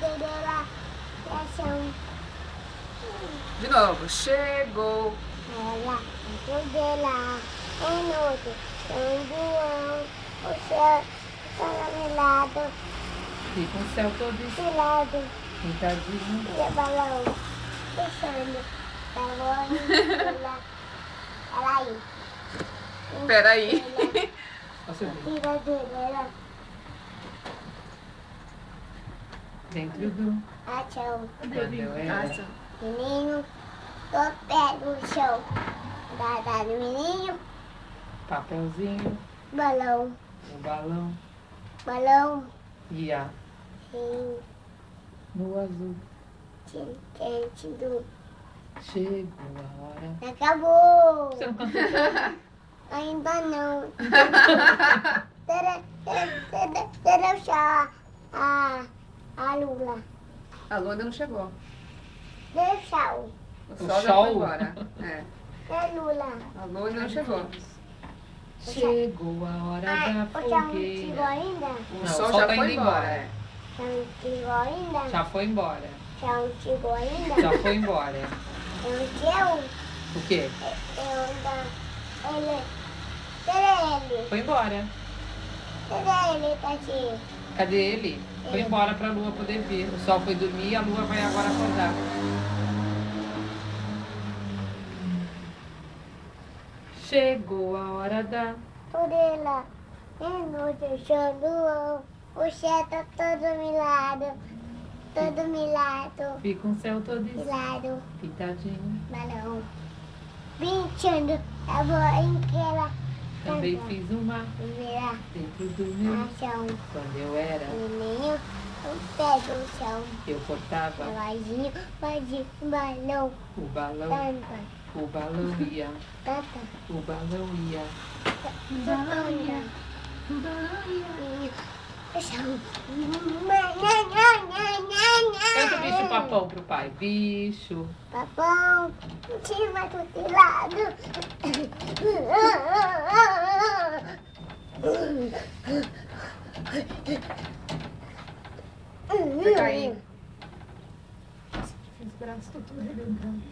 dela chão. De novo. Chegou. Ela ajudou lá. Em noite, São João. O céu está lamelado. E com o céu todo De lado. pintadinho. E o balão deixando. Tá bom? Ela aí. Peraí. Posso ver? Tiradeira. Dentro do... Achão. Quando eu era... Ação. Menino, tô pé no chão. Dá do menino, Papelzinho, balão, o balão balão, e a sim, no azul. quente do. Chegou a hora. Acabou! Você não cantou? Ainda não. Terá o chá, a lula. A lua ainda não chegou. Deu chá, O O sol já sol? foi embora. É. a lula. A lua ainda não chegou. Chegou a hora da O chá não chegou fogueira. ainda? O Não, sol o sol já tá foi indo embora. embora. É. Chá não chegou ainda? Já foi embora. Chá não chegou ainda? Já foi embora. Eu O quê? Cadê Foi embora. ele, Tati? Cadê ele? Foi embora pra lua poder vir. O sol foi dormir e a lua vai agora acordar. Chegou a hora da... Por ela, noite, chão o céu tá todo milado, Fica um céu todo milado, pintadinho. balão, pinchando a boa inteira, Também fiz uma vira dentro do meu... a chão, Quando eu era, menino, o pé do chão, eu cortava reloginho, pode balão, o balão. tanta, O balão ia, tanta, o balão ia. Canta o bicho papão pro pai. Bicho. Papão, tira do lado. Vai cair. Os braços estão tudo arrebentando.